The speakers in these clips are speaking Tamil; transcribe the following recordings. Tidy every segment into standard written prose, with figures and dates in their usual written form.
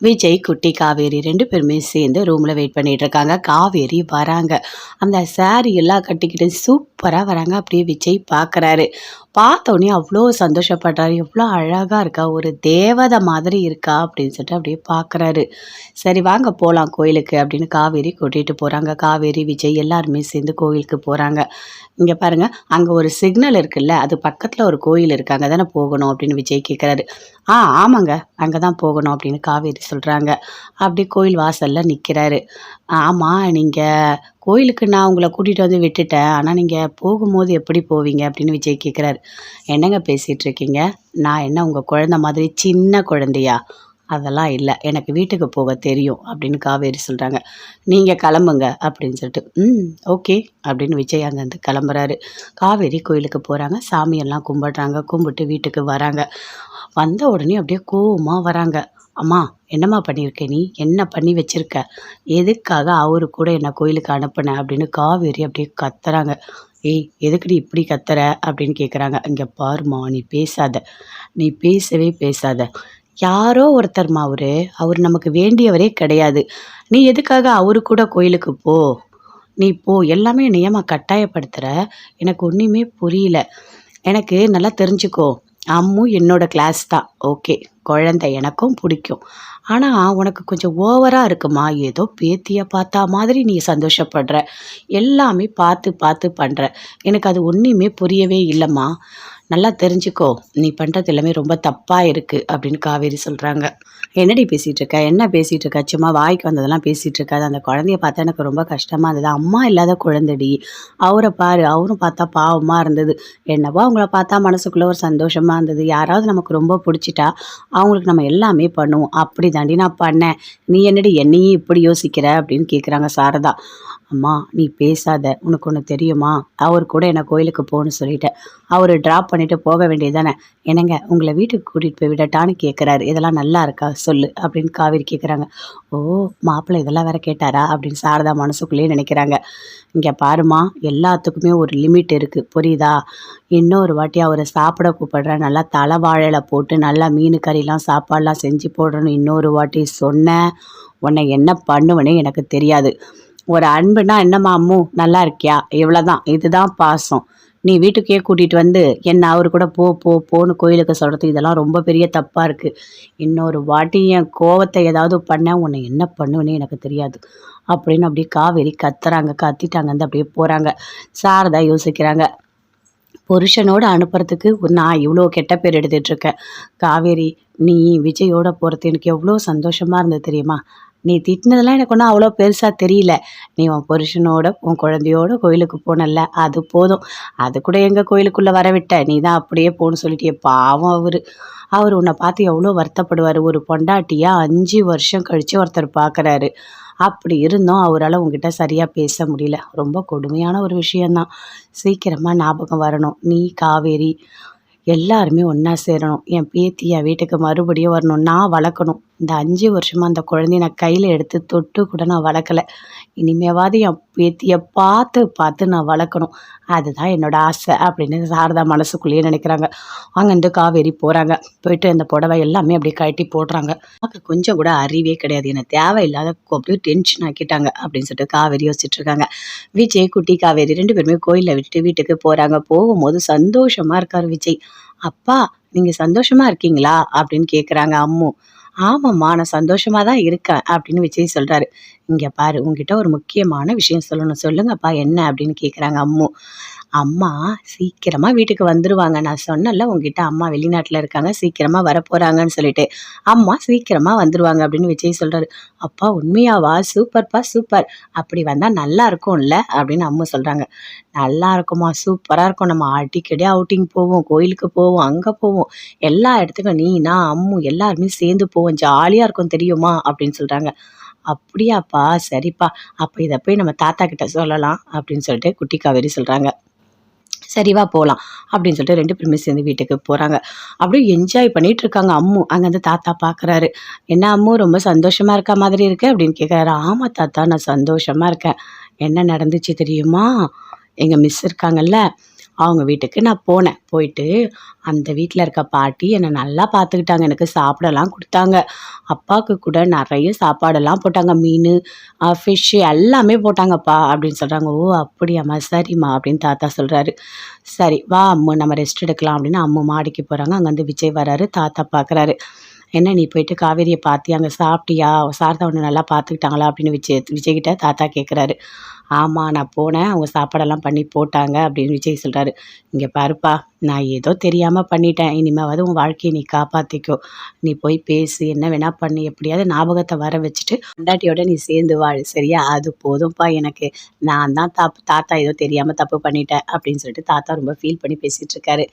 விஜய், குட்டி, காவேரி 2 பேருமே சேர்ந்து ரூமில் வெயிட் பண்ணிட்டு இருக்காங்க. காவேரி வராங்க. அந்த சாரி எல்லாம் கட்டிக்கிட்டு சூப்பராக வராங்க. அப்படியே விஜய் பார்க்குறாரு. பார்த்தோன்னே அவ்வளோ சந்தோஷப்படுறாரு. எவ்வளோ அழகாக இருக்கா, ஒரு தேவதை மாதிரி இருக்கா அப்படின்னு சொல்லிட்டு அப்படியே பார்க்குறாரு. சரி வாங்க போகலாம் கோயிலுக்கு அப்படின்னு காவேரி கூட்டிகிட்டு போகிறாங்க. காவேரி, விஜய் எல்லாருமே சேர்ந்து கோயிலுக்கு போகிறாங்க. இங்கே பாருங்க, அங்கே ஒரு சிக்னல் இருக்குல்ல, அது பக்கத்தில் ஒரு கோயில் இருக்கு, அங்கே தானே போகணும் அப்படின்னு விஜய் கேட்குறாரு. ஆமாங்க, அங்கே தான் போகணும் அப்படின்னு காவேரி சொல்கிறாங்க. அப்படி கோயில் வாசலில் நிற்கிறாரு. ஆமாம், நீங்கள் கோயிலுக்கு நான் உங்களை கூட்டிகிட்டு வந்து விட்டுட்டேன், ஆனால் நீங்கள் போகும்போது எப்படி போவீங்க அப்படின்னு விஜய் கேட்குறாரு. என்னங்க பேசிகிட்டு இருக்கீங்க? நான் என்ன உங்கள் குழந்தை மாதிரி சின்ன குழந்தையா? அதெல்லாம் இல்லை, எனக்கு வீட்டுக்கு போக தெரியும் அப்படின்னு காவேரி சொல்கிறாங்க. நீங்கள் கிளம்புங்க அப்படின்னு சொல்லிட்டு, ஓகே அப்படின்னு விஜய் அங்கேருந்து கிளம்புறாரு. காவேரி கோயிலுக்கு போகிறாங்க. சாமியெல்லாம் கும்பிடுறாங்க. கும்பிட்டு வீட்டுக்கு வராங்க. வந்த உடனே அப்படியே கோவமாக வராங்க. அம்மா, என்னம்மா பண்ணியிருக்க, நீ என்ன பண்ணி வச்சிருக்க, எதுக்காக அவரு கூட என்னை கோயிலுக்கு அனுப்புன அப்படின்னு காவேரி அப்படியே கத்துறாங்க. ஏய், எதுக்குடி இப்படி கத்துற அப்படின்னு கேட்குறாங்க. இங்கே பாருமா, நீ பேசாத, நீ பேசவே பேசாத. யாரோ ஒருத்தர்மா அவர் நமக்கு வேண்டியவரே கிடையாது. நீ எதுக்காக அவரு கூட கோயிலுக்கு போ, நீ போ. எல்லாமே நியமா கட்டாயப்படுத்துகிற, எனக்கு ஒன்றுமே புரியல. எனக்கு நல்லா தெரிஞ்சுக்கோ, அம்மு என்னோட கிளாஸ் தான், ஓகே, குழந்தை எனக்கும் பிடிக்கும். ஆனால் உனக்கு கொஞ்சம் ஓவராக இருக்குமா, ஏதோ பேத்தியை பார்த்தா மாதிரி நீ சந்தோஷப்படுற, எல்லாமே பார்த்து பார்த்து பண்ணுற, எனக்கு அது ஒன்றுமே புரியவே இல்லைம்மா. நல்லா தெரிஞ்சுக்கோ, நீ பண்ணுறது எல்லாமே ரொம்ப தப்பாக இருக்குது அப்படின்னு காவேரி சொல்கிறாங்க. என்னடி பேசிகிட்டு இருக்க, என்ன பேசிகிட்டு இருக்க, சும்மா வாய்க்கு வந்ததெல்லாம் பேசிகிட்டு இருக்காது. அந்த குழந்தைய பார்த்தா எனக்கு ரொம்ப கஷ்டமாக இருந்தது. அம்மா இல்லாத குழந்தைடி, அவரை பாரு, அவரும் பார்த்தா பாவமாக இருந்தது. என்னவோ அவங்கள பார்த்தா மனசுக்குள்ளே ஒரு சந்தோஷமாக இருந்தது. யாராவது நமக்கு ரொம்ப பிடிச்சிட்டா அவங்களுக்கு நம்ம எல்லாமே பண்ணுவோம். அப்படி தாண்டி நான் பண்ணேன், நீ என்னடி என்னையும் இப்படி யோசிக்கிற அப்படின்னு கேட்குறாங்க சாரதா. அம்மா, நீ பேசாத, உனக்கு ஒன்று தெரியுமா, அவர் கூட என்னை கோயிலுக்கு போகணும்னு சொல்லிட்டேன், அவர் ட்ராப் பண்ணிவிட்டு போக வேண்டியது தானே, என்னங்க உங்களை வீட்டுக்கு கூட்டிகிட்டு போய் விடட்டான்னு கேட்குறாரு. இதெல்லாம் நல்லா இருக்கா சொல்லு அப்படின்னு காவேரி கேட்குறாங்க. ஓ, மாப்பிள்ளை இதெல்லாம் வேற கேட்டாரா அப்படின்னு சாரதா மனசுக்குள்ளேயே நினைக்கிறாங்க. இங்கே பாருமா, எல்லாத்துக்குமே ஒரு லிமிட் இருக்குது, புரியுதா? இன்னொரு வாட்டி அவரை சாப்பிட கூப்பிடுறேன், நல்லா தலை வாழையில் போட்டு நல்லா மீன் கறிலாம் சாப்பாடெலாம் செஞ்சு போடுறேன்னு இன்னொரு வாட்டி சொன்னேன், உன்னை என்ன பண்ணுவேனே எனக்கு தெரியாது. ஒரு அன்புனா என்னம்மா அம்மு, நல்லா இருக்கியா, இவ்வளோதான், இதுதான் பாசம். நீ வீட்டுக்கே கூட்டிகிட்டு வந்து என்ன அவரு கூட போ போ போன்னு கோயிலுக்கு சொல்கிறது, இதெல்லாம் ரொம்ப பெரிய தப்பாக இருக்குது. இன்னொரு வாட்டி என் கோவத்தை ஏதாவது பண்ண உன்னை என்ன பண்ணுவேனே எனக்கு தெரியாது அப்படின்னு அப்படியே காவேரி கத்துறாங்க. கத்திட்டாங்க, வந்து அப்படியே போகிறாங்க. சாரதா யோசிக்கிறாங்க. புருஷனோட அனுப்புறதுக்கு நான் இவ்வளோ கெட்ட பேர் எடுத்துகிட்ருக்கேன். காவேரி, நீ விஜயோட போகிறது எனக்கு எவ்வளோ சந்தோஷமாக இருந்தது தெரியுமா? நீ திட்டினதெல்லாம் எனக்கு ஒன்றும் அவ்வளோ பெருசாக தெரியல. நீ உன் புருஷனோட உன் குழந்தையோட கோயிலுக்கு போனல்ல, அது போதும். அது கூட எங்கள் கோயிலுக்குள்ளே வரவிட்ட, நீ தான் அப்படியே போன்னு சொல்லிட்டியே. பாவம் அவர் உன்னை பார்த்து எவ்வளோ வருத்தப்படுவார். ஒரு பொண்டாட்டியாக 5 வருஷம் கழித்து ஒருத்தர் பார்க்குறாரு. அப்படி இருந்தும் அவரால் உங்ககிட்ட சரியாக பேச முடியல. ரொம்ப கொடுமையான ஒரு விஷயந்தான். சீக்கிரமாக ஞாபகம் வரணும். நீ, காவேரி எல்லாருமே ஒன்றா சேரணும். என் பேத்தியை வீட்டுக்கு மறுபடியும் வரணும், நான் வளர்க்கணும். இந்த 5 வருஷமாக அந்த குழந்தைய நான் கையில் எடுத்து தொட்டு கூட நான் வளர்க்கலை. இனிமேவாது என் பேத்தியை பார்த்து பார்த்து நான் வளர்க்கணும். அதுதான் என்னோட ஆசை அப்படின்னு சாரதா மனசுக்குள்ளேயே நினைக்கிறாங்க. அங்கேருந்து காவேரி போகிறாங்க. போயிட்டு அந்த புடவை எல்லாமே அப்படியே கழட்டி போடுறாங்க. நமக்கு கொஞ்சம் கூட அறிவே கிடையாது, என்னை தேவையில்லாத அப்படியே டென்ஷன் ஆக்கிட்டாங்க அப்படின்னு சொல்லிட்டு காவேரி யோசிச்சுட்டு இருக்காங்க. விஜய், குட்டி, காவேரி 2 பேருமே கோயிலில் விட்டுட்டு வீட்டுக்கு போகிறாங்க. போகும்போது சந்தோஷமாக இருக்கார் விஜய். அப்பா, நீங்கள் சந்தோஷமாக இருக்கீங்களா அப்படின்னு கேட்குறாங்க அம்மு. ஆமாம்மா, நான் சந்தோஷமாக தான் இருக்கேன் அப்படின்னு விஜய் சொல்கிறாரு. இங்கே பாரு, உங்ககிட்ட ஒரு முக்கியமான விஷயம் சொல்லணும், சொல்லுங்கப்பா என்ன அப்படின்னு கேட்குறாங்க அம்மு. அம்மா சீக்கிரமாக வீட்டுக்கு வந்துடுவாங்க, நான் சொன்னேன்ல உங்ககிட்ட, அம்மா வெளிநாட்டில் இருக்காங்க, சீக்கிரமாக வரப்போகிறாங்கன்னு சொல்லிட்டு. அம்மா சீக்கிரமாக வந்துடுவாங்க அப்படின்னு விஜய் சொல்கிறாரு. அப்பா உண்மையாவா? சூப்பர்ப்பா சூப்பர், அப்படி வந்தால் நல்லா இருக்கும்ல அப்படின்னு அம்மா சொல்கிறாங்க. நல்லா இருக்குமா, சூப்பராக இருக்கும், நம்ம அடிக்கடி அவுட்டிங் போவோம், கோயிலுக்கு போவோம், அங்கே போவோம், எல்லா இடத்துக்கும் நீ, நான், அம்மு எல்லாருமே சேர்ந்து போவோம், ஜாலியாக இருக்கும் தெரியுமா அப்படின்னு சொல்கிறாங்க. அப்படியாப்பா, சரிப்பா, அப்போ இதை போய் நம்ம தாத்தா கிட்ட சொல்லலாம் அப்படின்னு சொல்லிட்டு குட்டி காவேரி சொல்கிறாங்க. சரிவா போகலாம் அப்படின்னு சொல்லிட்டு 2 பேருமே சேர்ந்து வீட்டுக்கு போகிறாங்க. அப்படியே என்ஜாய் பண்ணிட்டு இருக்காங்க அம்மு. அங்கேருந்து தாத்தா பார்க்குறாரு. என்ன அம்மு, ரொம்ப சந்தோஷமாக இருக்க மாதிரி இருக்கு அப்படின்னு கேட்குறாரு. ஆமாம் தாத்தா, நான் சந்தோஷமாக இருக்கேன். என்ன நடந்துச்சு தெரியுமா? எங்கள் மிஸ் இருக்காங்கல்ல, அவங்க வீட்டுக்கு நான் போனேன். போயிட்டு அந்த வீட்ல இருக்க பாட்டி என்னை நல்லா பார்த்துக்கிட்டாங்க. எனக்கு சாப்பிடலாம் குடுத்தாங்க. அப்பாவுக்கு கூட நெறைய சாப்பாடெல்லாம் போட்டாங்க. மீனு, ஃபிஷ்ஷு எல்லாமே போட்டாங்கப்பா அப்படின்னு சொல்றாங்க. "ஓ! அப்படியாம்மா, சரிம்மா" அப்படின்னு தாத்தா சொல்றாரு. சரி வா அம்மு நம்ம ரெஸ்ட் எடுக்கலாம் அப்படின்னு அம்மு மாடிக்கு போறாங்க. அங்கேருந்து விஜய் வராரு. தாத்தா பார்க்குறாரு. "என்ன நீ போயிட்டு காவேரிய பார்த்தியா? அங்க சாப்பிட்டியா? சாரதா உன்ன நல்லா பார்த்துக்கிட்டாங்களா?" அப்படின்னு விஜய்கிட்ட தாத்தா கேட்குறாரு. "ஆமா நான் போனேன். அவங்க சாப்பாடெல்லாம் பண்ணி போட்டாங்க" அப்படின்னு விஜய் சொல்றாரு. "இங்க பாருப்பா, நான் ஏதோ தெரியாம பண்ணிட்டேன். இனிமேவாது உன் வாழ்க்கைய நீ காப்பாத்திக்கோ. நீ போய் பேசு, என்ன வேணா பண்ணு. எப்படியாவது ஞாபகத்த வர வச்சுட்டு பொண்டாட்டியோட நீ சேர்ந்து வாழு. சரியா? அது போதும்ப்பா எனக்கு. நான் தான் தாத்தா ஏதோ தெரியாம தப்பு பண்ணிட்டேன்" அப்படின்னு சொல்லிட்டு தாத்தா ரொம்ப ஃபீல் பண்ணி பேசிட்டு இருக்காரு.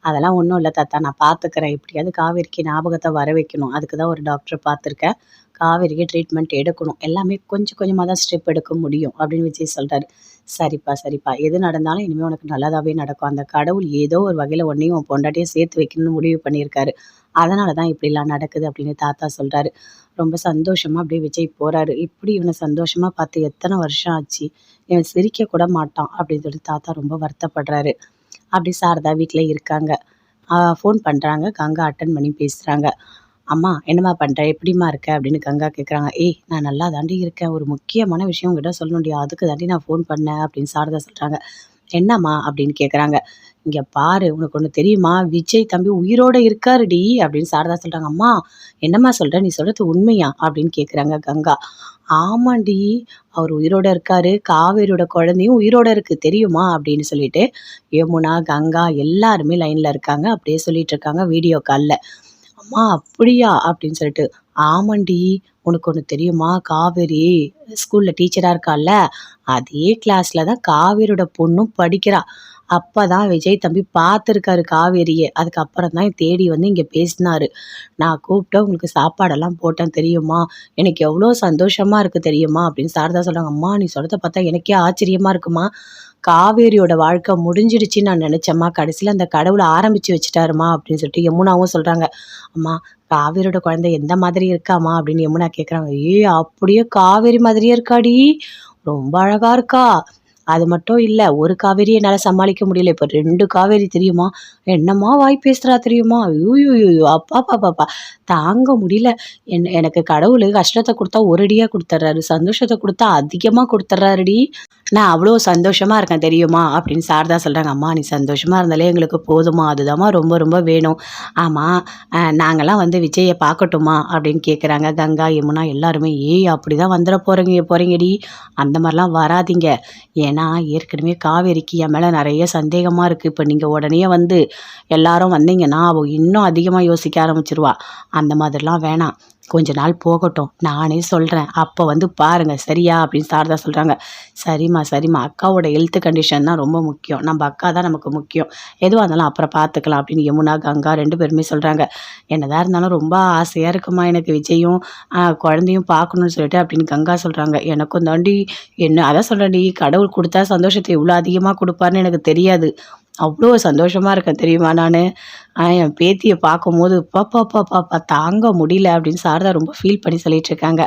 "அதெல்லாம் ஒண்ணும் இல்ல தாத்தா. நான் பார்த்துக்கிறேன். எப்படியாவது காவேரிக்கு ஞாபகத்த வர வைக்கணும். அதுக்கு தான் ஒரு டாக்டர பார்த்துருக்கேன். காவேரிக்கு ட்ரீட்மெண்ட் எடுக்கணும். எல்லாமே கொஞ்சம் கொஞ்சமா தான் ஸ்டெப் எடுக்க முடியும்" அப்படின்னு விஜய் சொல்றாரு. "சரிப்பா, சரிப்பா. எது நடந்தாலும் இனிமே உனக்கு நல்லதாவே நடக்கும். அந்த கடவுள் ஏதோ ஒரு வகையில உன்னையும் உன் பொண்டாட்டியும் சேர்த்து வைக்கணும்னு முடிவு பண்ணியிருக்காரு. அதனால தான் இப்படிலாம் நடக்குது" அப்படின்னு தாத்தா சொல்றாரு. ரொம்ப சந்தோஷமா அப்படியே விஜய் போறாரு. இப்படி இவன சந்தோஷமா பார்த்து எத்தன வருஷம் ஆச்சு. இவன் சிரிக்க கூட மாட்டான் அப்படின்னு சொல்லி தாத்தா ரொம்ப வருத்தப்படுறாரு. அப்படி சாரதா வீட்ல இருக்காங்க. ஃபோன் பண்றாங்க. கங்கா அட்டெண்ட் பண்ணி பேசுறாங்க. "அம்மா என்னம்மா பண்ற? எப்படிம்மா இருக்க?" அப்படின்னு கங்கா கேட்குறாங்க. "ஏய் நான் நல்லா தாண்டி இருக்கேன். ஒரு முக்கியமான விஷயம் உன்கிட்ட சொல்லணும்டி. அதுக்கு தாண்டி நான் ஃபோன் பண்ணேன்" அப்படின்னு சாரதா சொல்றாங்க. "என்னம்மா?" அப்படின்னு கேட்குறாங்க. "இங்க பாரு உனக்கு ஒண்ணு தெரியுமா? விஜய் தம்பி உயிரோட இருக்காருடி" அப்படின்னு சாரதா சொல்றாங்க. "அம்மா என்னம்மா சொல்ற? நீ சொல்றது உண்மையா?" அப்படின்னு கேட்குறாங்க கங்கா. "ஆமாண்டி, அவர் உயிரோட இருக்காரு. காவேரியோட குழந்தையும் உயிரோட இருக்கு தெரியுமா?" அப்படின்னு சொல்லிட்டு யமுனா, கங்கா எல்லாருமே லைன்ல இருக்காங்க. அப்படியே சொல்லிட்டு இருக்காங்க வீடியோ கால்ல. "அம்மா அப்படியா?" அப்படின்னு சொல்லிட்டு. "ஆமாண்டி, உனக்கு ஒண்ணு தெரியுமா? காவேரி ஸ்கூல்ல டீச்சரா இருக்கால்ல, அதே கிளாஸ்ல தான் காவேரியோட பொண்ணும் படிக்கிறா. அப்பதான் விஜய் தம்பி பார்த்துருக்காரு காவேரிய. அதுக்கப்புறம் தான் தேடி வந்து இங்க பேசினாரு. நான் கூப்பிட்டு உங்களுக்கு சாப்பாடெல்லாம் போட்டேன் தெரியுமா? எனக்கு எவ்வளோ சந்தோஷமா இருக்கு தெரியுமா?" அப்படின்னு சாரதா சொல்றாங்க. "அம்மா நீ சொல்றத பார்த்தா எனக்கே ஆச்சரியமா இருக்குமா. காவேரியோட வாழ்க்கை முடிஞ்சிடுச்சுன்னு நான் நினைச்சேம்மா. கடைசியில அந்த கடவுள் ஆரம்பிச்சு வச்சுட்டாருமா" அப்படின்னு சொல்லிட்டு யமுனாவும் சொல்றாங்க. "அம்மா காவேரியோட குழந்தை எந்த மாதிரி இருக்காம்மா?" அப்படின்னு யமுனா கேட்குறாங்க. "ஏய் அப்படியே காவேரி மாதிரியே இருக்காடி. ரொம்ப அழகா இருக்கா. அது மட்டும் இல்ல, ஒரு காவேரிய என்னால சமாளிக்க முடியல. இப்ப 2 காவேரி தெரியுமா? என்னம்மா வாய் பேசுறா தெரியுமா? அய்யய்யோ! அப்பாப்பாப்பாப்பா! தாங்க முடியல. எனக்கு கடவுளு கஷ்டத்த குடுத்தா ஒரடியா குடுத்துர்றாரு. சந்தோஷத்த குடுத்தா அதிகமா குடுத்துர்றாருடி. நான் அவ்ளோ சந்தோஷமா இருக்கேன் தெரியுமா?" அப்படின்னு சாரதா சொல்றாங்க. "அம்மா நீ சந்தோஷமா இருந்தாலே எங்களுக்கு போதும்மா. அதுதாம்மா ரொம்ப ரொம்ப வேணும். ஆமா நாங்கலாம் வந்து விஜய பார்க்கட்டுமா?" அப்படின்னு கேட்குறாங்க. கங்கா, யமுனா எல்லாருமே. "ஏய் அப்படிதான் வந்துற போறீங்கடி. அந்த மாரிலாம் வராதீங்க. ஏன்னா ஏற்கனவே காவேரிக்கு என் மேல நெறைய சந்தேகமா இருக்கு. இப்ப நீங்க உடனே வந்து எல்லாரும் வந்தீங்கன்னா, அவ இன்னும் அதிகமா யோசிக்க ஆரம்பிச்சுருவா. அந்த மாதிரிலாம் வேணாம். கொஞ்ச நாள் போகட்டும். நானே சொல்றேன். அப்ப வந்து பாருங்க. சரியா?" அப்படின்னு சாரதா சொல்றாங்க. "சரிம்மா, சரிம்மா. அக்காவோட ஹெல்த் கண்டிஷன் தான் ரொம்ப முக்கியம். நம்ம அக்கா தான் நமக்கு முக்கியம். எதுவா இருந்தாலும் அப்புறம் பார்த்துக்கலாம்" அப்படின்னு யமுனா, கங்கா 2 பேருமே சொல்றாங்க. "என்னதான் இருந்தாலும் ரொம்ப ஆசையா இருக்குமா எனக்கு விஜயும், குழந்தையும் பார்க்கணும்னு சொல்லிட்டு" அப்படின்னு கங்கா சொல்றாங்க. "எனக்கும் தாண்டி அதான் சொல்றேன்டி கடவுள் குடுத்தா சந்தோஷத்த இவ்ளோ அதிகமா குடுப்பார்ன்னு எனக்கு தெரியாது. அவ்ளோ சந்தோஷமா இருக்கேன் தெரியுமா நானு. என் பேத்திய பார்க்கும்போது அப்பப்பப்பப்பா தாங்க முடியல" அப்படின்னு சாரதா ரொம்ப ஃபீல் பண்ணி சொல்லிட்டு இருக்காங்க.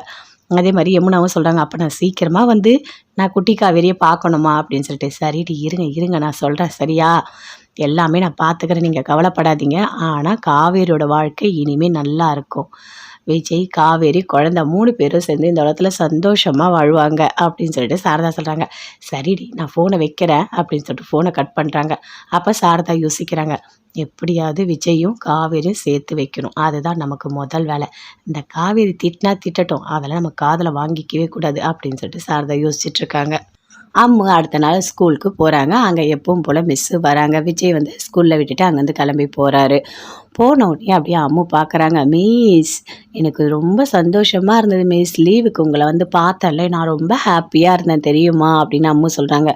அதே மாரி யமுனாவும் சொல்றாங்க. "அப்ப நான் சீக்கிரமா வந்து நான் குட்டி காவேரிய பார்க்கணுமா?" அப்படின்னு சொல்லிட்டு. "சரிடி இருங்க, இருங்க நான் சொல்றேன் சரியா? எல்லாமே நான் பார்த்துக்கிறேன். நீங்க கவலைப்படாதீங்க. ஆனா காவேரியோட வாழ்க்கை இனிமே நல்லா இருக்கும். விஜய், காவேரி, குழந்தை 3 பேரும் சேர்ந்து இந்த உலகத்துல சந்தோஷமா வாழ்வாங்க" அப்படின்னு சொல்லிட்டு சாரதா சொல்றாங்க. "சரிடி நான் ஃபோன வைக்கிறேன்" அப்படின்னு சொல்லிட்டு ஃபோன கட் பண்றாங்க. அப்ப சாரதா யோசிக்கிறாங்க. எப்படியாவது விஜயும், காவேரியும் சேர்த்து வைக்கணும். அதுதான் நமக்கு முதல் வேலை. இந்த காவேரி திட்டினா திட்டட்டும். அதெல்லாம் நம்ம காதுல வாங்கிக்கவே கூடாது அப்படின்னு சொல்லிட்டு சாரதா யோசிச்சுட்டு இருக்காங்க. அம்மு அடுத்த நாள் ஸ்கூலுக்கு போறாங்க. அங்க எப்பவும் போல மிஸ்ஸு வராங்க. விஜய் வந்து ஸ்கூல்ல விட்டுட்டு அங்கேருந்து கிளம்பி போறாரு. போன உடனே அப்படியே அம்மு பார்க்குறாங்க. "மிஸ் எனக்கு ரொம்ப சந்தோஷமா இருந்தது மிஸ். லீவுக்கு உங்கள வந்து பார்த்தேன்ல, நான் ரொம்ப ஹாப்பியா இருந்தேன் தெரியுமா?" அப்படின்னு அம்மு சொல்றாங்க.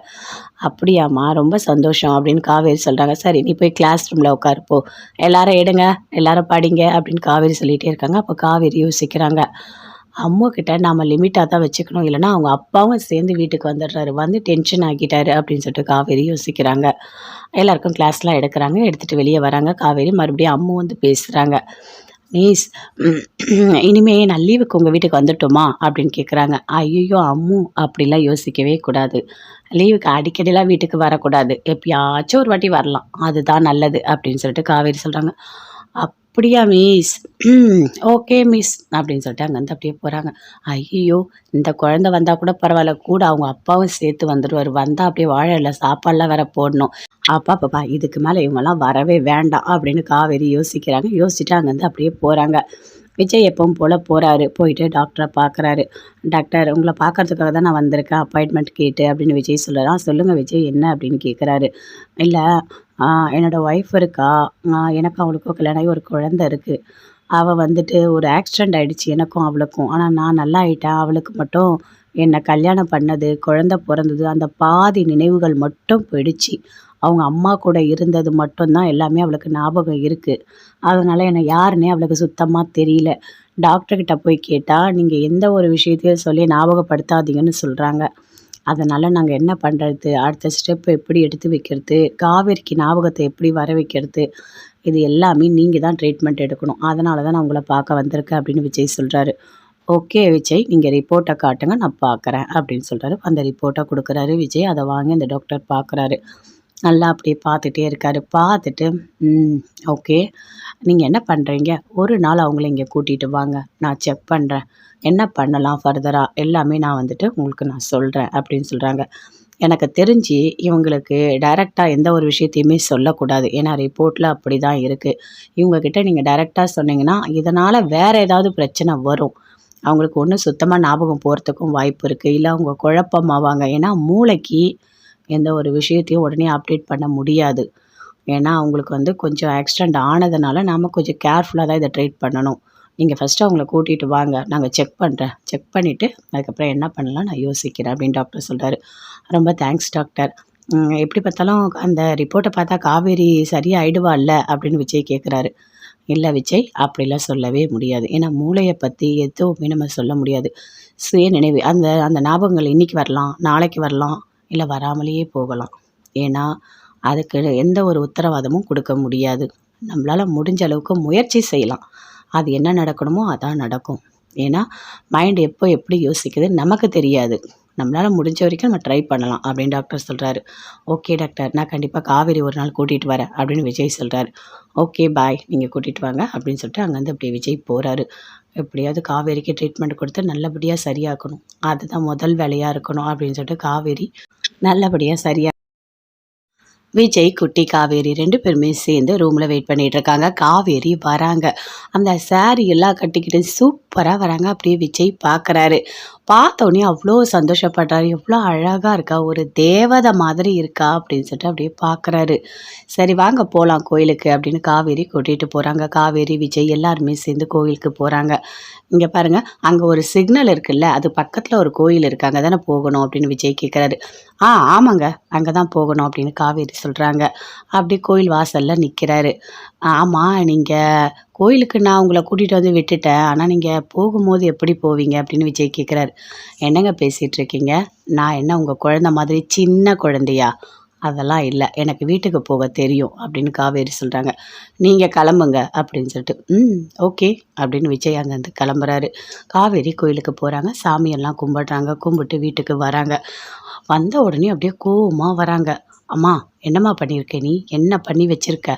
"அப்படியாம்மா ரொம்ப சந்தோஷம்" அப்படின்னு காவேரி சொல்றாங்க. "சரி நீ போய் கிளாஸ் ரூம்ல உட்காரு போ. எல்லாரும் எடுங்க, எல்லாரும் படிங்க" அப்படின்னு காவேரி சொல்லிட்டே இருக்காங்க. அப்போ காவேரி யோசிக்கிறாங்க. அம்முகிட்ட நாம லிமிட்டா தான் வச்சுக்கணும். இல்லன்னா அவங்க அப்பாவும் சேர்ந்து வீட்டுக்கு வந்துடுறாரு. வந்து டென்ஷன் ஆக்கிட்டாரு அப்படின்னு சொல்லிட்டு காவேரி யோசிக்கிறாங்க. எல்லாருக்கும் கிளாஸ்லாம் எடுக்குறாங்க. எடுத்துட்டு வெளிய வராங்க. காவேரி மறுபடியும் அம்மு வந்து பேசுறாங்க. "மிஸ் இனிமே நான் லீவுக்கு உங்க வீட்டுக்கு வந்துரட்டுமா?" அப்படின்னு கேட்குறாங்க. ஐய்யய்யோ! அம்மு அப்படிலாம் யோசிக்கவே கூடாது. லீவுக்கு அடிக்கடிலாம் வீட்டுக்கு வரக்கூடாது. எப்பயாச்சும் ஒரு வாட்டி வரலாம். அதுதான் நல்லது அப்படின்னு சொல்லிட்டு காவேரி சொல்றாங்க. அப்படியா மிஸ்? ஓகே மிஸ் அப்படின்னு சொல்லிட்டு அங்கேருந்து அப்படியே போறாங்க. ஐய்யய்யோ! இந்த குழந்தை வந்தா கூட பரவாயில்ல. கூட அவங்க அப்பாவும் சேர்த்து வந்துருவாரு. வந்தா அப்படியே வாழை இல சாப்பாடுலாம் வேற போடணும். அப்பப்பப்பா! இதுக்கு மேல இவங்கலாம் வரவே வேண்டாம் அப்படின்னு காவேரி யோசிக்கிறாங்க. யோசிச்சுட்டு அங்கேருந்து அப்படியே போறாங்க. விஜய் எப்பவும் போல போறாரு. போயிட்டு டாக்டர பார்க்குறாரு. டாக்டர் உங்கள பார்க்கறதுக்காக தான் நான் வந்திருக்கேன் அப்பாயின்ட்மெண்ட் கேட்டு அப்படின்னு விஜய் சொல்றாரு. சொல்லுங்க விஜய் என்ன அப்படின்னு கேட்குறாரு. இல்ல ஆ என்னோட ஒய்ஃப் இருக்கா. எனக்கும் அவளுக்கும் கல்யாணம் ஆகி ஒரு குழந்தை இருக்கு. அவ வந்துட்டு ஒரு ஆக்சிடென்ட் ஆயிடுச்சு எனக்கும் அவளுக்கும். ஆனா நான் நல்லா ஆயிட்டேன். அவளுக்கு மட்டும் என்ன கல்யாணம் பண்ணது, குழந்தை பொறந்தது அந்த பாதி நினைவுகள் மட்டும் போயிடுச்சு. அவங்க அம்மா கூட இருந்தது மட்டும் தான் எல்லாமே அவளுக்கு ஞாபகம் இருக்கு. அதனால என்ன யாருன்னே அவளுக்கு சுத்தமா தெரியல. டாக்டர் கிட்ட போய் கேட்டா, நீங்க எந்த ஒரு விஷயத்தையும் சொல்லி ஞாபகப்படுத்தாதீங்கன்னு சொல்றாங்க. அதனால நாங்க என்ன பண்றது? அடுத்த ஸ்டெப் எப்படி எடுத்து வைக்கிறது? காவேரிக்கு ஞாபகத்த எப்படி வர வைக்கிறது? இது எல்லாமே நீங்க தான் ட்ரீட்மெண்ட் எடுக்கணும். அதனால தான் நான் உங்கள பார்க்க வந்திருக்கேன் அப்படின்னு விஜய் சொல்றாரு. ஓகே விஜய், நீங்க ரிப்போர்ட்ட காட்டுங்க நான் பார்க்குறேன் அப்படின்னு சொல்றாரு. அந்த ரிப்போர்ட்ட குடுக்குறாரு விஜய். அத வாங்கி அந்த டாக்டர் பார்க்குறாரு. நல்லா அப்படியே பார்த்துட்டே இருக்காரு. பார்த்துட்டு, ம் ஓகே. நீங்க என்ன பண்றீங்க? ஒரு நாள் அவங்கள இங்க கூட்டிட்டு வாங்க. நான் செக் பண்றேன். என்ன பண்ணலாம் ஃபர்தரா எல்லாமே நான் வந்துட்டு உங்களுக்கு நான் சொல்றேன் அப்படின்னு சொல்றாங்க. எனக்கு தெரிஞ்சு இவங்களுக்கு டைரக்ட்டா எந்த ஒரு விஷயத்தையுமே சொல்லக்கூடாது. ஏன்னா ரிப்போர்ட்ல அப்படிதான் இருக்கு. இவங்க கிட்ட நீங்க டைரக்ட்டா சொன்னீங்கன்னா, இதனால வேற ஏதாவது பிரச்சனை வரும். அவங்களுக்கு ஒண்ணு சுத்தமா ஞாபகம் போறதுக்கும் வாய்ப்பு இருக்கு. இல்ல அவங்க குழப்பமாவாங்க. ஏன்னா மூளைக்கு எந்த ஒரு விஷயத்தையும் உடனே அப்டேட் பண்ண முடியாது. ஏன்னா, அவங்களுக்கு வந்து கொஞ்சம் ஆக்சிடென்ட் ஆனதுனால, நாம கொஞ்சம் கேர்ஃபுல்லா தான் இத ட்ரீட் பண்ணணும். நீங்க ஃபர்ஸ்ட்டு அவங்கள கூட்டிட்டு வாங்க. நாங்க செக் பண்றேன். செக் பண்ணிட்டு, அதுக்கப்புறம் என்ன பண்ணலாம் நான் யோசிக்கிறேன் அப்படின்னு டாக்டர் சொல்றாரு. ரொம்ப தேங்க்ஸ் டாக்டர். எப்படி பார்த்தாலும் அந்த ரிப்போர்ட்ட பார்த்தா காவேரி சரியாயிடுவாள்ல அப்படின்னு விஜய் கேட்குறாரு. இல்ல விஜய், அப்படிலாம் சொல்லவே முடியாது. ஏன்னா மூளைய பத்தி எதுவுமே நம்ம சொல்ல முடியாது. சுய நினைவு அந்த அந்த ஞாபகங்கள் இன்னைக்கு வரலாம், நாளைக்கு வரலாம், இல்ல வராமலேயே போகலாம். ஏன்னா, அதுக்கு எந்த ஒரு உத்தரவாதமும் குடுக்க முடியாது. நம்மளால முடிஞ்ச அளவுக்கு முயற்சி செய்யலாம். அது என்ன நடக்கணுமோ அதான் நடக்கும். ஏன்னா, மைண்ட் எப்போ எப்படி யோசிக்குதுன்னு நமக்கு தெரியாது. நம்மளால முடிஞ்ச வரைக்கும் நம்ம ட்ரை பண்ணலாம் அப்படின்னு டாக்டர் சொல்றாரு. ஓகே டாக்டர், நான் கண்டிப்பா காவேரி ஒரு நாள் கூட்டிட்டு வரேன் அப்படின்னு விஜய் சொல்றாரு. Okay bye. நீங்க கூட்டிட்டு வாங்க அப்படின்னு சொல்லிட்டு அங்கேருந்து அப்படியே விஜய் போறாரு. எப்படியாவது காவேரிக்கு ட்ரீட்மெண்ட் கொடுத்து நல்லபடியா சரியாக்கணும். அதுதான் முதல் வேலையா இருக்கணும் அப்படின்னு சொல்லிட்டு காவேரி நல்லபடியா சரியா விஜய், குட்டி, காவேரி 2 பேருமே சேர்ந்து ரூம்ல வெயிட் பண்ணிட்டு இருக்காங்க. காவேரி வராங்க. அந்த சாரி எல்லாம் கட்டிக்கிட்டு சூப்பரா வராங்க. அப்படியே விஜய் பார்க்குறாரு. பார்த்தோனே அவ்வளோ சந்தோஷப்பட்டாரு. எவ்வளோ அழகா இருக்கா! ஒரு தேவதை மாதிரி இருக்கா! அப்படின்னு சொல்லிட்டு அப்படியே பார்க்குறாரு. சரி வாங்க போலாம் கோயிலுக்கு அப்படின்னு காவேரி கூட்டிட்டு போறாங்க. காவேரி, விஜய் எல்லாருமே சேர்ந்து கோயிலுக்கு போறாங்க. இங்க பாருங்க, அங்க ஒரு சிக்னல் இருக்குல்ல, அது பக்கத்துல ஒரு கோயில் இருக்கு. அங்க தானே போகணும் அப்படின்னு விஜய் கேட்குறாரு. ஆமாங்க. அங்க தான் போகணும் அப்படின்னு காவேரி சொல்றாங்க. அப்படியே கோயில் வாசல்ல நிக்கிறாரு. ஆமா, நீங்க கோயிலுக்கு நான் உங்கள கூட்டிட்டு வந்து விட்டுட்டேன். ஆனா நீங்க போகும்போது எப்படி போவீங்க அப்படின்னு விஜய் கேட்குறாரு. என்னங்க பேசிட்டு இருக்கீங்க? நான் என்ன உங்க குழந்தை மாதிரி சின்ன குழந்தையா? அதெல்லாம் இல்ல. எனக்கு வீட்டுக்கு போக தெரியும் அப்படின்னு காவேரி சொல்றாங்க. நீங்க கிளம்புங்க அப்படின்னு சொல்லிட்டு, ஓகே அப்படின்னு விஜய் அங்கேருந்து கிளம்புறாரு. காவேரி கோயிலுக்கு போறாங்க. சாமியெல்லாம் கும்பிடுறாங்க. கும்பிட்டு வீட்டுக்கு வராங்க. வந்த உடனே அப்படியே கோவமா வராங்க. அம்மா என்னம்மா பண்ணியிருக்க நீ? என்ன பண்ணி வச்சிருக்க?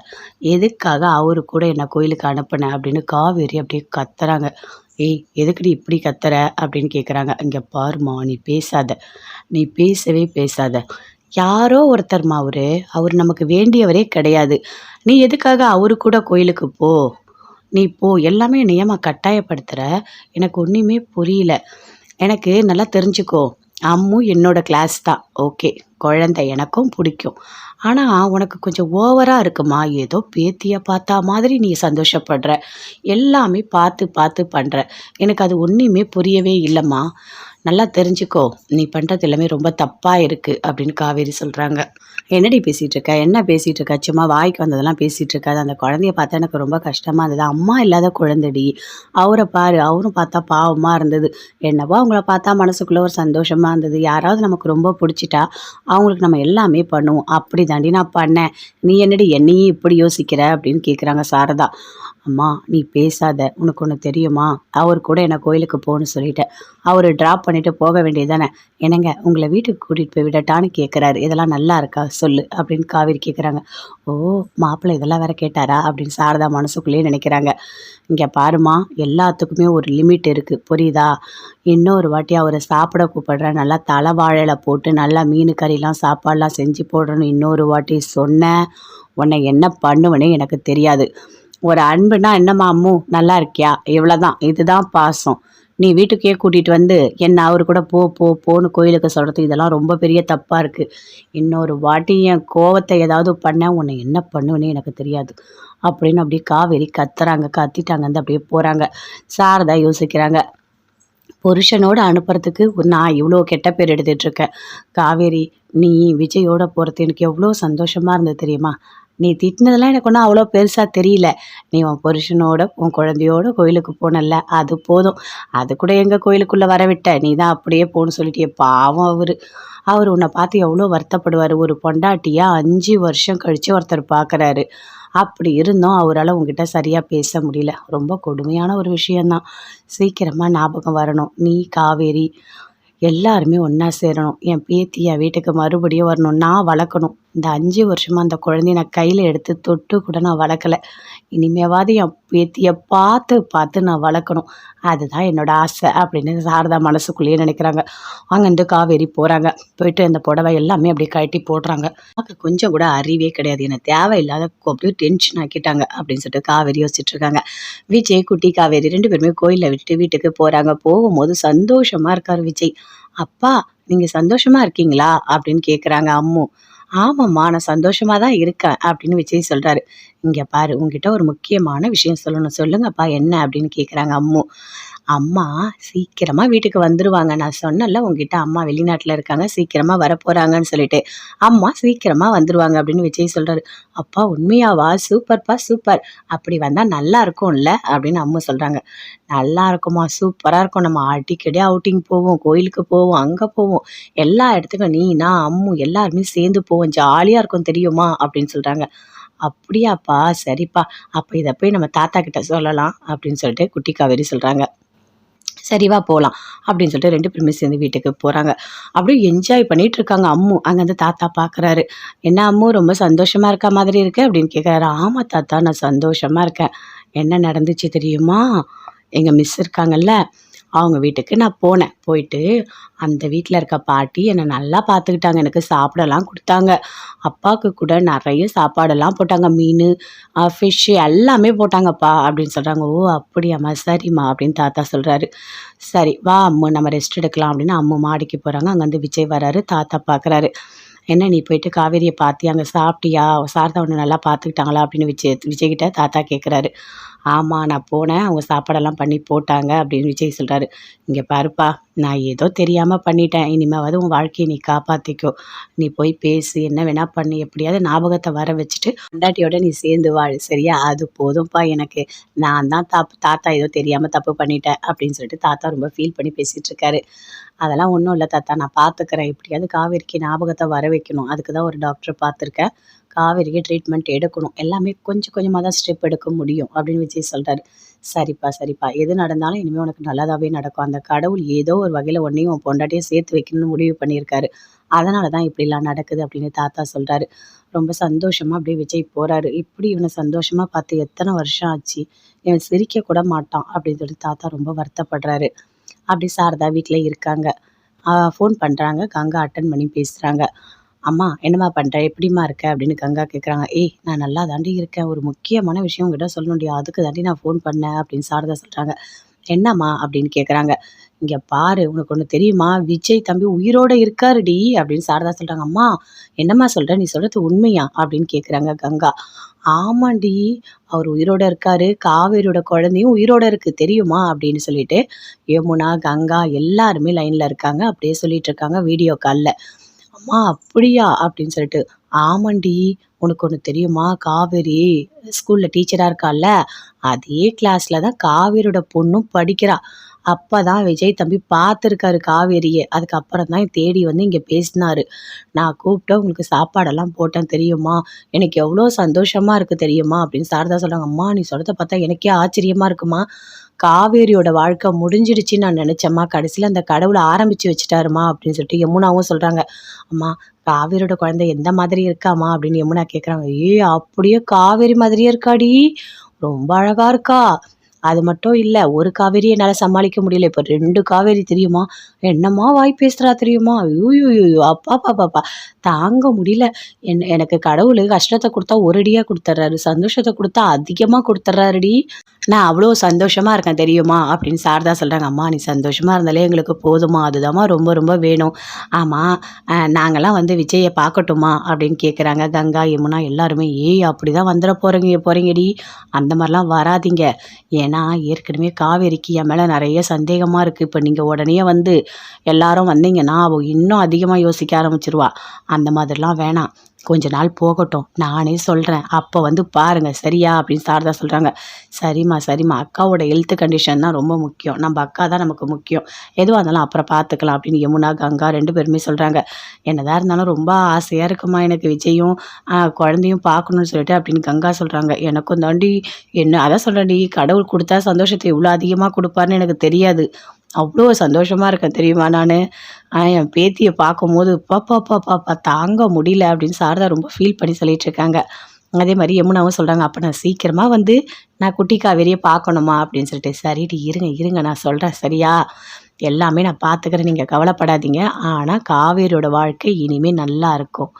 எதுக்காக அவரு கூட என்ன கோயிலுக்கு அனுப்புன? அப்படின்னு காவேரி அப்படியே கத்துறாங்க. ஏய் எதுக்குடி இப்படி கத்துற? அப்படின்னு கேட்குறாங்க. இங்க பாரும்மா நீ பேசாத. நீ பேசவே பேசாத. யாரோ ஒருத்தர்மா அவரு. அவரு நமக்கு வேண்டியவரே கிடையாது. நீ எதுக்காக அவரு கூட கோயிலுக்கு போ. நீ போ. எல்லாமே என்னை ஏம்மா கட்டாயப்படுத்துற? எனக்கு ஒண்ணுமே புரியல. எனக்கு நல்லா தெரிஞ்சுக்கோ. அம்மு என்னோட கிளாஸ் தான். ஓகே. குழந்தை எனக்கும் பிடிக்கும். ஆனா, உனக்கு கொஞ்சம் ஓவரா இருக்குமா. ஏதோ பேத்திய பார்த்தா மாதிரி நீ சந்தோஷப்படுற. எல்லாமே பார்த்து பார்த்து பண்ற. எனக்கு அது ஒண்ணுமே புரியவே இல்லம்மா. நல்லா தெரிஞ்சுக்கோ. நீ பண்றது எல்லாமே ரொம்ப தப்பா இருக்கு அப்படின்னு காவேரி சொல்றாங்க. என்னடி பேசிட்டு இருக்க? என்ன பேசிட்டு இருக்க? சும்மா வாய்க்கு வந்ததெல்லாம் பேசிட்டு இருக்காத. அந்த குழந்தைய பார்த்தா எனக்கு ரொம்ப கஷ்டமா இருந்தது. அம்மா இல்லாத குழந்தைடி. அவர பாரு. அவரும் பார்த்தா பாவமா இருந்தது. என்னவோ அவங்கள பார்த்தா மனசுக்குள்ள ஒரு சந்தோஷமா இருந்தது. யாராவது நமக்கு ரொம்ப புடிச்சிட்டா, அவங்களுக்கு நம்ம எல்லாமே பண்ணுவோம். அப்படி தாண்டி நான் பண்ணேன். நீ என்னடி என்னையும் இப்படி யோசிக்கிற? அப்படின்னு கேட்குறாங்க சாரதா. அம்மா நீ பேசாத, உனக்கு ஒன்று தெரியுமா, அவர் கூட என்னை கோயிலுக்கு போன்னு சொல்லிட்டேன். அவர் ட்ராப் பண்ணிட்டு போக வேண்டியது தானே. என்னங்க உங்களை வீட்டுக்கு கூட்டிகிட்டு போய் விடட்டான்னு கேட்குறாரு. இதெல்லாம் நல்லா இருக்கா சொல்லு அப்படின்னு காவேரி கேட்குறாங்க. ஓ, மாப்பிள்ளை இதெல்லாம் வேற கேட்டாரா அப்படின்னு சாரதா மனசுக்குள்ளேயே நினைக்கிறாங்க. இங்கே பாருமா, எல்லாத்துக்குமே ஒரு லிமிட் இருக்குது புரியுதா. இன்னொரு வாட்டி அவரை சாப்பிட கூப்பிடுறேன், நல்லா தலை வாழையில போட்டு நல்லா மீன் கறிலாம் சாப்பாடெலாம் செஞ்சு போடுறேன்னு இன்னொரு வாட்டி சொன்னேன், உன்னை என்ன பண்ணுவேனே எனக்கு தெரியாது. ஒரு அன்புனா என்னம்மா அம்மு நல்லா இருக்கியா, இவ்வளோதான், இதுதான் பாசம். நீ வீட்டுக்கே கூட்டிகிட்டு வந்து என்ன அவர் கூட போ போ போன்னு கோயிலுக்கு சொல்கிறது இதெல்லாம் ரொம்ப பெரிய தப்பாக இருக்குது. இன்னொரு வாட்டி என் கோவத்தை ஏதாவது பண்ண உன்னை என்ன பண்ணுவேனே எனக்கு தெரியாது அப்படின்னு அப்படியே காவேரி கத்துறாங்க. கத்திட்டாங்க வந்து அப்படியே போகிறாங்க. சாரதா யோசிக்கிறாங்க. புருஷனோட அனுப்புறதுக்கு நான் இவ்வளோ கெட்ட பேர் எடுத்துட்ருக்கேன். காவேரி, நீ விஜயோட போகிறது எனக்கு எவ்வளோ சந்தோஷமாக இருந்தது தெரியுமா. நீ திட்டினதெல்லாம் எனக்கு ஒன்றும் அவ்வளோ பெருசாக தெரியல. நீ உன் புருஷனோட உன் குழந்தையோட கோயிலுக்கு போனல்ல, அது போதும். அது கூட எங்கள் கோயிலுக்குள்ளே வர விட்ட, நீ தான் அப்படியே போன்னு சொல்லிட்டியே. பாவம் அவர் உன்னை பார்த்து எவ்வளோ வருத்தப்படுவார். ஒரு பொண்டாட்டியா 5 வருஷம் கழித்து ஒருத்தர் பார்க்குறாரு. அப்படி இருந்தும் அவரால் உங்ககிட்ட சரியாக பேச முடியல. ரொம்ப கொடுமையான ஒரு விஷயந்தான். சீக்கிரமாக ஞாபகம் வரணும். நீ, காவேரி எல்லாருமே ஒன்றா சேரணும். என் பேத்தி என் வீட்டுக்கு மறுபடியும் வரணும். நான் வளர்க்கணும். இந்த 5 வருஷமாக அந்த குழந்தைய நான் கையில் எடுத்து தொட்டு கூட நான் வளர்க்கலை. இனிமேவாவது என் பேத்தியை பார்த்து பார்த்து நான் வளர்க்கணும். அதுதான் என்னோட ஆசை அப்படின்னு சாரதா மனசுக்குள்ளேயே நினைக்கிறாங்க. அங்கேருந்து காவேரி போகிறாங்க. போயிட்டு அந்த புடவை எல்லாமே அப்படியே கழட்டி போடுறாங்க. நமக்கு கொஞ்சம் கூட அறிவே கிடையாது. என்னை தேவையில்லாத அப்படியே டென்ஷன் ஆக்கிட்டாங்க அப்படின்னு சொல்லிட்டு காவேரி யோசிச்சுட்டு இருக்காங்க. விஜய், குட்டி காவேரி 2 பேருமே கோயிலில் விட்டுட்டு வீட்டுக்கு போகிறாங்க. போகும்போது சந்தோஷமாக இருக்கார் விஜய். அப்பா, நீங்கள் சந்தோஷமா இருக்கீங்களா அப்படின்னு கேட்குறாங்க அம்மு. ஆமாம்மா, நான் சந்தோஷமா தான் இருக்கேன் அப்படின்னு விஜய் சொல்கிறாரு. இங்கே பாரு, உங்ககிட்ட ஒரு முக்கியமான விஷயம் சொல்லணும். சொல்லுங்கப்பா என்ன அப்படின்னு கேட்குறாங்க அம்மு. அம்மா சீக்கிரமாக வீட்டுக்கு வந்துடுவாங்க. நான் சொன்னேன்ல உங்ககிட்ட, அம்மா வெளிநாட்டில் இருக்காங்க, சீக்கிரமாக வரப்போகிறாங்கன்னு சொல்லிட்டு. அம்மா சீக்கிரமாக வந்துடுவாங்க அப்படின்னு விஜய் சொல்கிறாரு. அப்பா உண்மையாவா? சூப்பர்ப்பா சூப்பர். அப்படி வந்தால் நல்லா இருக்கும்ல அப்படின்னு அம்மா சொல்கிறாங்க. நல்லா இருக்குமா, சூப்பராக இருக்கும். நம்ம அடிக்கடி அவுட்டிங் போவோம், கோயிலுக்கு போவோம், அங்கே போவோம், எல்லா இடத்துக்கும் நீ நான் அம்மு எல்லாருமே சேர்ந்து போவோம், ஜாலியாக இருக்கும் தெரியுமா அப்படின்னு சொல்கிறாங்க. அப்படியாப்பா, சரிப்பா. அப்போ இதை போய் நம்ம தாத்தா கிட்ட சொல்லலாம் அப்படின்னு சொல்லிட்டு குட்டி காவேரி சொல்கிறாங்க. சரிவா போகலாம் அப்படின்னு சொல்லிட்டு 2 பேருமே சேர்ந்து வீட்டுக்கு போகிறாங்க. அப்படியே என்ஜாய் பண்ணிட்டு இருக்காங்க அம்மு. அங்கேருந்து தாத்தா பார்க்குறாரு. என்ன அம்மு, ரொம்ப சந்தோஷமாக இருக்க மாதிரி இருக்கு அப்படின்னு கேட்குறாரு. ஆமாம் தாத்தா, நான் சந்தோஷமாக இருக்கேன். என்ன நடந்துச்சு தெரியுமா, எங்கள் மிஸ் இருக்காங்கல்ல, அவங்க வீட்டுக்கு நான் போனேன். போயிட்டு அந்த வீட்டில் இருக்க பாட்டி என்னை நல்லா பார்த்துக்கிட்டாங்க. எனக்கு சாப்பிடலாம் கொடுத்தாங்க. அப்பாவுக்கு கூட நிறைய சாப்பாடெல்லாம் போட்டாங்க. மீன், ஃபிஷ்ஷு எல்லாமே போட்டாங்கப்பா அப்படின்னு சொல்கிறாங்க. ஓ அப்படியாம்மா, சரிம்மா அப்படின்னு தாத்தா சொல்கிறாரு. சரி வா அம்மு, நம்ம ரெஸ்ட் எடுக்கலாம் அப்படின்னு அம்மு மாடிக்கு போகிறாங்க. அங்கேருந்து விஜய் வராரு. தாத்தா பார்க்குறாரு. என்ன நீ போயிட்டு காவேரியை பார்த்தியா, அங்கே சாப்பிட்டியா, சாரதா உன்னை நல்லா பார்த்துக்கிட்டாங்களா அப்படின்னு விஜய்கிட்ட தாத்தா கேட்குறாரு. ஆமாம், நான் போனேன், அவங்க சாப்பாடெல்லாம் பண்ணி போட்டாங்க அப்படின்னு விஜய் சொல்கிறாரு. இங்கே பாருப்பா, நான் ஏதோ தெரியாமல் பண்ணிட்டேன். இனிமேவாவது உன் வாழ்க்கையை நீ காப்பாற்றிக்கோ. நீ போய் பேசு, என்ன வேணா பண்ணு, எப்படியாவது ஞாபகத்தை வர வச்சுட்டு பொண்டாட்டியோட நீ சேர்ந்து வாழ், சரியா? அது போதும்ப்பா எனக்கு. நான் தான் தாத்தா ஏதோ தெரியாமல் தப்பு பண்ணிட்டேன் அப்படின்னு சொல்லிட்டு தாத்தா ரொம்ப ஃபீல் பண்ணி பேசிகிட்டு இருக்காரு. அதெல்லாம் ஒன்றும் இல்லை தாத்தா, நான் பார்த்துக்கிறேன். எப்படியாவது காவேரிக்கு ஞாபகத்தை வர வைக்கணும். அதுக்கு தான் ஒரு டாக்டரை பார்த்துருக்கேன். காவேரிக்கு ட்ரீட்மெண்ட் எடுக்கணும். எல்லாமே கொஞ்சம் கொஞ்சமாக தான் ஸ்டெப் எடுக்க முடியும் அப்படின்னு விஜய் சொல்கிறாரு. சரிப்பா சரிப்பா, எது நடந்தாலும் இனிமேல் உனக்கு நல்லதாகவே நடக்கும். அந்த கடவுள் ஏதோ ஒரு வகையில் உன்னையும் உன் பொண்டாட்டியும் சேர்த்து வைக்கணும்னு முடிவு பண்ணியிருக்காரு. அதனால தான் இப்படிலாம் நடக்குது அப்படின்னு தாத்தா சொல்கிறாரு. ரொம்ப சந்தோஷமாக அப்படியே விஜய் போகிறாரு. இப்படி இவனை சந்தோஷமாக பார்த்து எத்தனை வருஷம் ஆச்சு, இவன் சிரிக்க கூட மாட்டான் அப்படின்னு சொல்லி தாத்தா ரொம்ப வருத்தப்படுறாரு. அப்படி சாரதா வீட்டில் இருக்காங்க. ஃபோன் பண்ணுறாங்க. கங்கா அட்டன் பண்ணி பேசுகிறாங்க. அம்மா என்னம்மா பண்ணுற, எப்படிம்மா இருக்க அப்படின்னு கங்கா கேட்குறாங்க. ஏய் நான் நல்லா தாண்டி இருக்கேன், ஒரு முக்கியமான விஷயம் உங்ககிட்ட சொல்லணும்டியா, அதுக்கு தாண்டி நான் ஃபோன் பண்ணேன் அப்படின்னு சாரதா சொல்கிறாங்க. என்னம்மா அப்படின்னு கேட்குறாங்க. இங்கே பாரு, உனக்கு ஒன்று தெரியுமா, விஜய் தம்பி உயிரோடு இருக்காருடி அப்படின்னு சாரதா சொல்கிறாங்க. அம்மா என்னம்மா சொல்கிற, நீ சொல்கிறது உண்மையா அப்படின்னு கேட்குறாங்க கங்கா. ஆமாண்டி, அவர் உயிரோடு இருக்காரு, காவேரியோட குழந்தையும் உயிரோடு இருக்குது தெரியுமா அப்படின்னு சொல்லிட்டு யமுனா, கங்கா எல்லாருமே லைனில் இருக்காங்க. அப்படியே சொல்லிட்டு இருக்காங்க வீடியோ காலில். அம்மா அப்படியா அப்படின்னு சொல்லிட்டு. ஆமாண்டி, உனக்கு ஒன்று தெரியுமா, காவேரி ஸ்கூலில் டீச்சராக இருக்கால்ல, அதே கிளாஸில் தான் காவேரியோட பொண்ணும் படிக்கிறா. அப்போ தான் விஜய் தம்பி பார்த்துருக்காரு காவேரியை. அதுக்கப்புறம் தான் தேடி வந்து இங்கே பேசினாரு. நான் கூப்பிட்டு உங்களுக்கு சாப்பாடெல்லாம் போட்டேன் தெரியுமா? எனக்கு எவ்வளோ சந்தோஷமா இருக்கு தெரியுமா? அப்படின்னு சாரதா சொல்றாங்க. அம்மா நீ சொல்றத பார்த்தா எனக்கே ஆச்சரியமா இருக்குமா. காவேரியோட வாழ்க்கை முடிஞ்சிடுச்சுன்னு நான் நினைச்சேம்மா. கடைசியில அந்த கடவுள் ஆரம்பிச்சு வச்சுட்டாருமா அப்படின்னு சொல்லிட்டு யமுனாவும் சொல்றாங்க. அம்மா காவேரியோட குழந்தை எந்த மாதிரி இருக்காம்மா அப்படின்னு யமுனா கேட்குறாங்க. ஏய் அப்படியே காவேரி மாதிரியே இருக்காடி. ரொம்ப அழகா இருக்கா. அது மட்டும் இல்ல. ஒரு காவேரிய என்னால சமாளிக்க முடியல. இப்ப 2 காவேரி தெரியுமா? என்னம்மா வாய் பேசுறா தெரியுமா? அய்யய்யய்யோ! அப்பாப்பாப்பாப்பா! தாங்க முடியல. எனக்கு கடவுளு கஷ்டத்த குடுத்தா ஒரடியா குடுத்துர்றாரு. சந்தோஷத்த குடுத்தா அதிகமா குடுத்துர்றாருடி. நான் அவ்ளோ சந்தோஷமா இருக்கேன் தெரியுமா? அப்படின்னு சாரதா சொல்றாங்க. அம்மா நீ சந்தோஷமா இருந்தாலே எங்களுக்கு போதும்மா. அதுதாம்மா ரொம்ப ரொம்ப வேணும். ஆமா, நாங்கலாம் வந்து விஜய பார்க்கட்டுமா? அப்படின்னு கேட்குறாங்க. கங்கா, யமுனா எல்லாருமே. ஏய் அப்படிதான் வந்துட போறீங்கடி. அந்த மாரிலாம் வராதீங்க. ஏன்னா ஏற்கனவே காவேரிக்கு என் மேல நெறைய சந்தேகமா இருக்கு. இப்ப நீங்க உடனே வந்து எல்லாரும் வந்தீங்கன்னா, அவ இன்னும் அதிகமா யோசிக்க ஆரம்பிச்சுருவா. அந்த மாதிரிலாம் வேணாம். கொஞ்ச நாள் போகட்டும். நானே சொல்றேன். அப்ப வந்து பாருங்க. சரியா? அப்படின்னு சாரதா சொல்றாங்க. சரிம்மா, சரிம்மா. அக்காவோட ஹெல்த் கண்டிஷன் தான் ரொம்ப முக்கியம். நம்ப அக்கா தான் நமக்கு முக்கியம். எதுவா இருந்தாலும் அப்புறம் பார்த்துக்கலாம் அப்படின்னு யமுனா, கங்கா 2 பேருமே சொல்றாங்க. என்னதான் இருந்தாலும் ரொம்ப ஆசையா இருக்குமா எனக்கு விஜயும், குழந்தையும் பார்க்கணும்னு சொல்லிட்டு அப்படின்னு கங்கா சொல்றாங்க. எனக்கும் தாண்டி அதான் சொல்றேன்டி கடவுள் குடுத்தா சந்தோஷத்த இவ்ளோ அதிகமா குடுப்பார்ன்னு எனக்கு தெரியாது. அவ்ளோ சந்தோஷமா இருக்கேன் தெரியுமா நானு. என் பேத்திய பார்க்கும்போது அப்பப்பப்பப்பா தாங்க முடியல அப்படின்னு சாரதா ரொம்ப ஃபீல் பண்ணி சொல்லிட்டு இருக்காங்க. அதே மாரி யமுனாவும் சொல்றாங்க. அப்ப நான் சீக்கிரமா வந்து நான் குட்டி காவேரிய பார்க்கணுமா அப்படின்னு சொல்லிட்டு. சரிடி இருங்க நான் சொல்றேன் சரியா? எல்லாமே நான் பார்த்துக்கிறேன். நீங்க கவலைப்படாதீங்க. ஆனா காவேரியோட வாழ்க்கை இனிமே நல்லா இருக்கும்.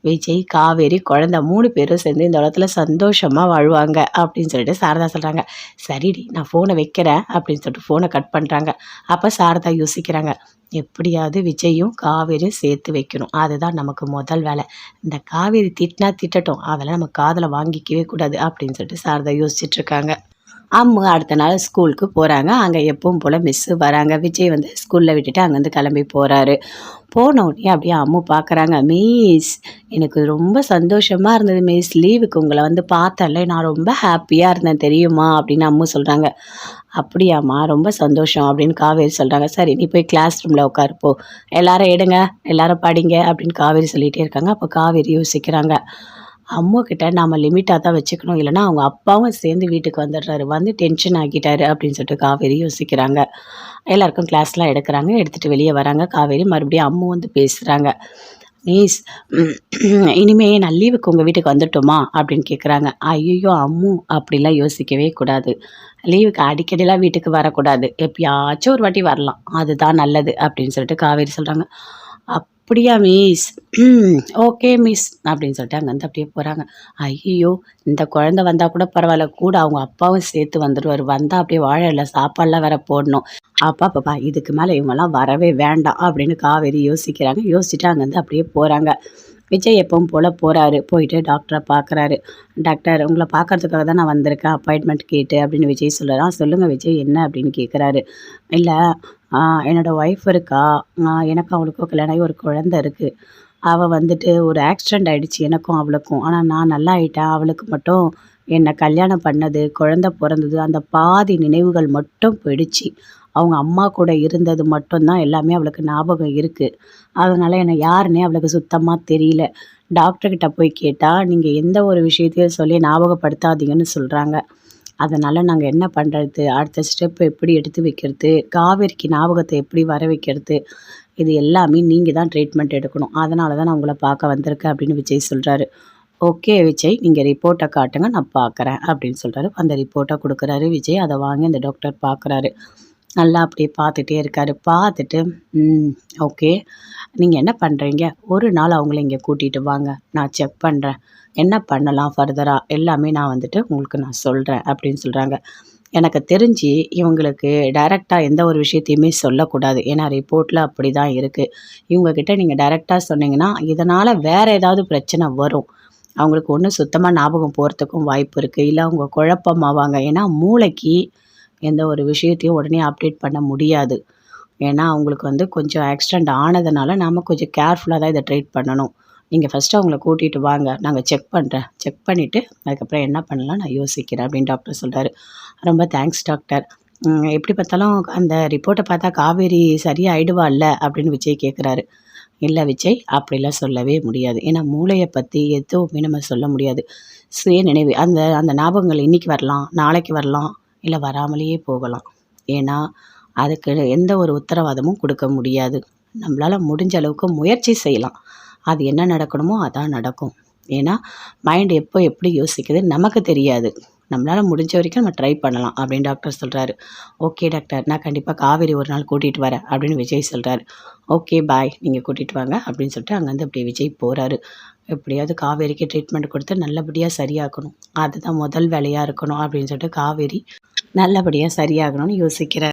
விஜய், காவேரி, குழந்தை 3 பேரும் சேர்ந்து இந்த உலகத்துல சந்தோஷமா வாழ்வாங்க அப்படின்னு சொல்லிட்டு சாரதா சொல்றாங்க. சரிடி நான் ஃபோனை வைக்கிறேன் அப்படின்னு சொல்லிட்டு ஃபோனை கட் பண்றாங்க. அப்ப சாரதா யோசிக்கிறாங்க. எப்படியாவது விஜயும் காவேரியும் சேர்த்து வைக்கணும். அதுதான் நமக்கு முதல் வேலை. இந்த காவேரி திட்டினா திட்டட்டும். அதெல்லாம் நம்ம காதுல வாங்கிக்கவே கூடாது அப்படின்னு சொல்லிட்டு சாரதா யோசிச்சுட்டு இருக்காங்க. அம்மு அடுத்த நாள் ஸ்கூலுக்கு போறாங்க. அங்க எப்பவும் போல மிஸ்ஸு வராங்க. விஜய் வந்து ஸ்கூல்ல விட்டுட்டு அங்கேருந்து கிளம்பி போறாரு. போன உடனே அப்படியே அம்மு பார்க்குறாங்க. மிஸ் எனக்கு ரொம்ப சந்தோஷமா இருந்தது மிஸ். லீவுக்கு உங்கள வந்து பார்த்தேன்ல நான் ரொம்ப ஹாப்பியா இருந்தேன் தெரியுமா? அப்படின்னு அம்மு சொல்றாங்க. அப்படியாம்மா ரொம்ப சந்தோஷம் அப்படின்னு காவேரி சொல்றாங்க. சரி நீ போய் கிளாஸ் ரூம்ல உட்காரு போ. எல்லாரும் எடுங்க, எல்லாரும் படிங்க அப்படின்னு காவேரி சொல்லிட்டே இருக்காங்க. அப்போ காவேரி யோசிக்கிறாங்க. அம்முகிட்ட நாம லிமிட்டா தான் வச்சுக்கணும். இல்லைன்னா அவங்க அப்பாவும் சேர்ந்து வீட்டுக்கு வந்துடுறாரு. வந்து டென்ஷன் ஆக்கிட்டாரு அப்படின்னு சொல்லிட்டு காவேரி யோசிக்கிறாங்க. எல்லாருக்கும் கிளாஸ்லாம் எடுக்குறாங்க. எடுத்துட்டு வெளியே வராங்க. காவேரி மறுபடியும் அம்மு வந்து பேசுறாங்க. மிஸ் இனிமே நான் லீவுக்கு உங்கள் வீட்டுக்கு வந்துட்டோமா அப்படின்னு கேட்குறாங்க. ஐயோ அம்மு அப்படிலாம் யோசிக்கவே கூடாது. லீவுக்கு அடிக்கடிலாம் வீட்டுக்கு வரக்கூடாது. எப்பயாச்சும் ஒரு வாட்டி வரலாம். அதுதான் நல்லது அப்படின்னு சொல்லிட்டு காவேரி சொல்கிறாங்க. அப்படியா மிஸ்? ஓகே மிஸ் அப்படின்னு சொல்லிட்டு அங்கேருந்து அப்படியே போகிறாங்க. ஐயோ இந்த குழந்தை வந்தால் கூட பரவாயில்ல. கூட அவங்க அப்பாவும் சேர்த்து வந்துடுவார். வந்தால் அப்படியே வாழை இலை சாப்பாடெலாம் வேற போடணும். அப்பா இதுக்கு மேலே இவங்கெல்லாம் வரவே வேண்டாம் அப்படின்னு காவேரி யோசிக்கிறாங்க. யோசிச்சுட்டு அங்கேருந்து அப்படியே போகிறாங்க. விஜய் எப்பவும் போல் போகிறாரு. போயிட்டு டாக்டரை பார்க்குறாரு. டாக்டர் உங்களை பார்க்கறதுக்காக தான் நான் வந்திருக்கேன் அப்பாயின்மெண்ட் கேட்டு அப்படின்னு விஜய் சொல்கிறான். சொல்லுங்கள் விஜய் என்ன அப்படின்னு கேட்குறாரு. இல்லை என்னோடய ஒய்ஃப் இருக்கா. எனக்கு அவளுக்கும் கல்யாணம் ஆகி ஒரு குழந்தை இருக்குது. அவள் வந்துட்டு ஒரு ஆக்சிடெண்ட் ஆகிடுச்சு எனக்கும் அவளுக்கும். ஆனால் நான் நல்லா ஆயிட்டேன். அவளுக்கு மட்டும் என்னை கல்யாணம் பண்ணது, குழந்தை பிறந்தது அந்த பாதி நினைவுகள் மட்டும் போயிடுச்சு. அவங்க அம்மா கூட இருந்தது மட்டும்தான் எல்லாமே அவளுக்கு ஞாபகம் இருக்குது. அதனால் என்னை யாருன்னே அவளுக்கு சுத்தமாக தெரியல. டாக்டர்கிட்ட போய் கேட்டால் நீங்கள் எந்த ஒரு விஷயத்தையும் சொல்லி ஞாபகப்படுத்தாதீங்கன்னு சொல்கிறாங்க. அதனால் நாங்கள் என்ன பண்ணுறது? அடுத்த ஸ்டெப் எப்படி எடுத்து வைக்கிறது? காவேரிக்கு ஞாபகத்தை எப்படி வர வைக்கிறது? இது எல்லாமே நீங்கள் தான் ட்ரீட்மெண்ட் எடுக்கணும். அதனால தான் நான் உங்களை பார்க்க வந்திருக்கேன் அப்படின்னு விஜய் சொல்கிறாரு. ஓகே விஜய் நீங்கள் ரிப்போர்ட்டை காட்டுங்க நான் பார்க்குறேன் அப்படின்னு சொல்கிறாரு. அந்த ரிப்போர்ட்டை கொடுக்குறாரு விஜய். அதை வாங்கி அந்த டாக்டர் பார்க்குறாரு. நல்லா அப்படியே பார்த்துட்டே இருக்காரு. பார்த்துட்டு ஓகே நீங்கள் என்ன பண்ணுறீங்க? ஒரு நாள் அவங்கள இங்கே கூட்டிகிட்டு வாங்க. நான் செக் பண்ணுறேன். என்ன பண்ணலாம் ஃபர்தராக எல்லாமே நான் வந்துட்டு உங்களுக்கு நான் சொல்கிறேன் அப்படின்னு சொல்கிறாங்க. எனக்கு தெரிஞ்சு இவங்களுக்கு டைரெக்டாக எந்த ஒரு விஷயத்தையுமே சொல்லக்கூடாது. ஏன்னா ரிப்போர்ட்டில் அப்படி தான் இருக்குது. இவங்கக்கிட்ட நீங்கள் டைரெக்டாக சொன்னீங்கன்னா இதனால் வேறு ஏதாவது பிரச்சனை வரும். அவங்களுக்கு ஒன்று சுத்தமாக ஞாபகம் போகிறதுக்கும் வாய்ப்பு இருக்குது. இல்லை அவங்க குழப்பமாவாங்க. ஏன்னா மூளைக்கு எந்த ஒரு விஷயத்தையும் உடனே அப்டேட் பண்ண முடியாது. ஏன்னா அவங்களுக்கு வந்து கொஞ்சம் ஆக்சிடெண்ட் ஆனதுனால நாம் கொஞ்சம் கேர்ஃபுல்லாக தான் இதை ட்ரீட் பண்ணணும். நீங்கள் ஃபஸ்ட்டு அவங்கள கூட்டிகிட்டு வாங்க. நாங்கள் செக் பண்ணுறேன். செக் பண்ணிவிட்டு அதுக்கப்புறம் என்ன பண்ணலாம் நான் யோசிக்கிறேன் அப்படின்னு டாக்டர் சொல்கிறாரு. ரொம்ப தேங்க்ஸ் டாக்டர். எப்படி பார்த்தாலும் அந்த ரிப்போர்ட்ட பார்த்தா காவேரி சரியாயிடுவாள்ல அப்படின்னு விஜய் கேட்குறாரு. இல்ல விஜய், அப்படிலாம் சொல்லவே முடியாது. ஏன்னா மூளைய பத்தி எதுவுமே நம்ம சொல்ல முடியாது. சுயநினைவு அந்த அந்த ஞாபகங்கள் இன்னைக்கு வரலாம், நாளைக்கு வரலாம், இல்ல வராமலேயே போகலாம். ஏன்னா, அதுக்கு எந்த ஒரு உத்தரவாதமும் குடுக்க முடியாது. நம்மளால முடிஞ்ச அளவுக்கு முயற்சி செய்யலாம். அது என்ன நடக்கணுமோ அதான் நடக்கும். ஏன்னா, மைண்ட் எப்போ எப்படி யோசிக்குதுன்னு நமக்கு தெரியாது. நம்மளால முடிஞ்ச வரைக்கும் நம்ம ட்ரை பண்ணலாம் அப்படின்னு டாக்டர் சொல்றாரு. ஓகே டாக்டர், நான் கண்டிப்பா காவேரி ஒரு நாள் கூட்டிட்டு வரேன் அப்படின்னு விஜய் சொல்றாரு. ஓகே பாய், நீங்க கூட்டிட்டு வாங்க அப்படின்னு சொல்லிட்டு அங்கேருந்து அப்படியே விஜய் போறாரு. எப்படியாவது காவேரிக்கு ட்ரீட்மெண்ட் கொடுத்து நல்லபடியா சரியாக்கணும். அதுதான் முதல் வேலையா இருக்கணும் அப்படின்னு சொல்லிட்டு காவேரி நல்லபடியா சரியாகணும்னு யோசிக்கிறார்.